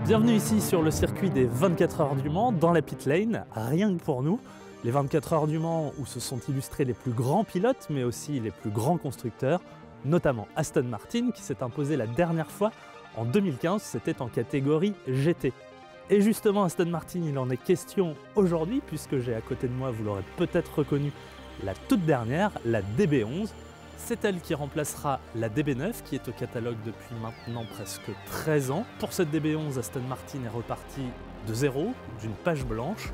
Bienvenue ici sur le circuit des 24 heures du Mans, dans la pit lane, rien que pour nous. Les 24 heures du Mans où se sont illustrés les plus grands pilotes, mais aussi les plus grands constructeurs, notamment Aston Martin qui s'est imposé la dernière fois en 2015, c'était en catégorie GT. Et justement Aston Martin, il en est question aujourd'hui puisque j'ai à côté de moi, vous l'aurez peut-être reconnu, la toute dernière, la DB11. C'est elle qui remplacera la DB9 qui est au catalogue depuis maintenant presque 13 ans. Pour cette DB11, Aston Martin est reparti de zéro, d'une page blanche.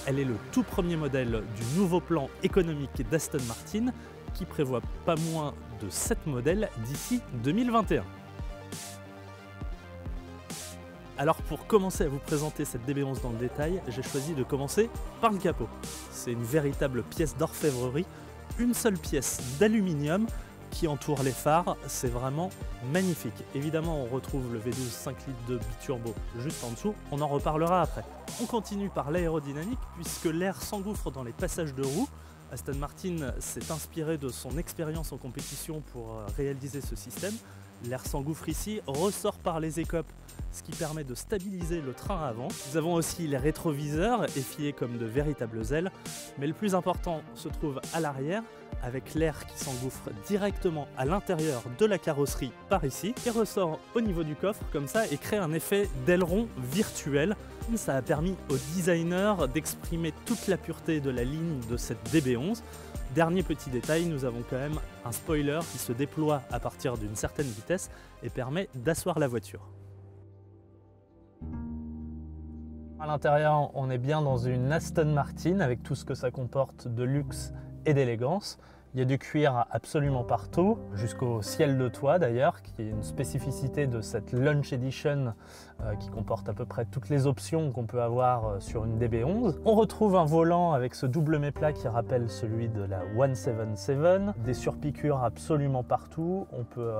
Elle est le tout premier modèle du nouveau plan économique d'Aston Martin qui prévoit pas moins de 7 modèles d'ici 2021. Alors pour commencer à vous présenter cette DB11 dans le détail, j'ai choisi de commencer par le capot. C'est une véritable pièce d'orfèvrerie, une seule pièce d'aluminium qui entoure les phares, c'est vraiment magnifique. Évidemment on retrouve le V12 5 litres de biturbo juste en dessous, on en reparlera après. On continue par l'aérodynamique puisque l'air s'engouffre dans les passages de roues. Aston Martin s'est inspiré de son expérience en compétition pour réaliser ce système. L'air s'engouffre ici, ressort par les écopes, ce qui permet de stabiliser le train avant. Nous avons aussi les rétroviseurs, effilés comme de véritables ailes, mais le plus important se trouve à l'arrière, avec l'air qui s'engouffre directement à l'intérieur de la carrosserie par ici, et ressort au niveau du coffre comme ça et crée un effet d'aileron virtuel. Ça a permis aux designers d'exprimer toute la pureté de la ligne de cette DB11. Dernier petit détail, nous avons quand même un spoiler qui se déploie à partir d'une certaine vitesse et permet d'asseoir la voiture. À l'intérieur, on est bien dans une Aston Martin avec tout ce que ça comporte de luxe et d'élégance. Il y a du cuir absolument partout, jusqu'au ciel de toit d'ailleurs, qui est une spécificité de cette Launch Edition qui comporte à peu près toutes les options qu'on peut avoir sur une DB11. On retrouve un volant avec ce double méplat qui rappelle celui de la 177, des surpiqûres absolument partout, on peut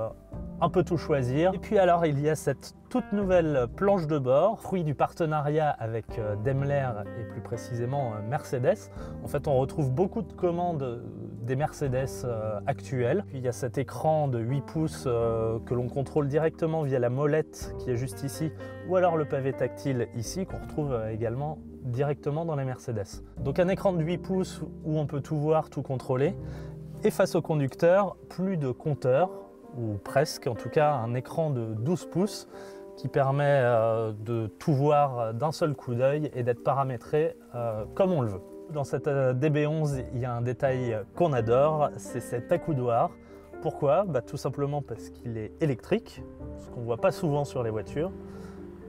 un peu tout choisir. Et puis alors il y a cette toute nouvelle planche de bord, fruit du partenariat avec Daimler et plus précisément Mercedes. En fait on retrouve beaucoup de commandes des Mercedes actuelles. Puis il y a cet écran de 8 pouces que l'on contrôle directement via la molette qui est juste ici, ou alors le pavé tactile ici qu'on retrouve également directement dans les Mercedes. Donc un écran de 8 pouces où on peut tout voir, tout contrôler. Et face au conducteur, plus de compteur, ou presque, en tout cas un écran de 12 pouces qui permet de tout voir d'un seul coup d'œil et d'être paramétré comme on le veut. Dans cette DB11, il y a un détail qu'on adore, c'est cet accoudoir. Pourquoi? Tout simplement parce qu'il est électrique, ce qu'on ne voit pas souvent sur les voitures.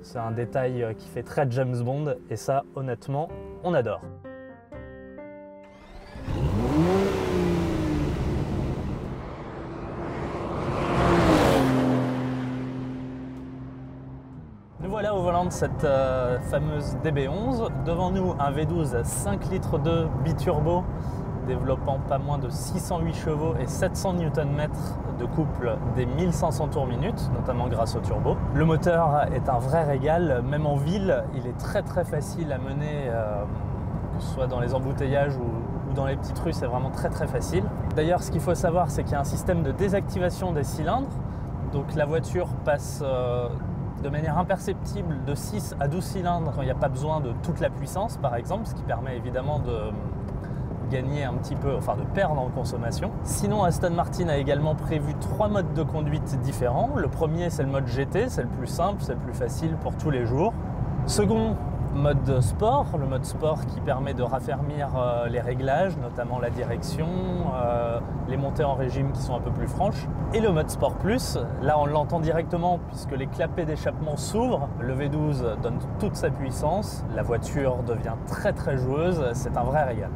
C'est un détail qui fait très James Bond et ça, honnêtement, on adore. Nous voilà au volant de cette fameuse DB11. Devant nous, un V12 5 litres de biturbo développant pas moins de 608 chevaux et 700 Nm de couple des 1500 tours minute, notamment grâce au turbo. Le moteur est un vrai régal, même en ville, il est très facile à mener, que ce soit dans les embouteillages ou dans les petites rues, c'est vraiment très facile. D'ailleurs, ce qu'il faut savoir, c'est qu'il y a un système de désactivation des cylindres, donc la voiture passe de manière imperceptible de 6 à 12 cylindres quand il n'y a pas besoin de toute la puissance par exemple, ce qui permet évidemment de gagner un petit peu, enfin de perdre en consommation. Sinon Aston Martin a également prévu 3 modes de conduite différents. Le premier c'est le mode GT, c'est le plus simple, c'est le plus facile pour tous les jours. Second, mode sport, le mode sport qui permet de raffermir les réglages, notamment la direction, les montées en régime qui sont un peu plus franches. Et le mode sport plus, là on l'entend directement puisque les clapets d'échappement s'ouvrent, le V12 donne toute sa puissance, la voiture devient très joueuse, c'est un vrai régal.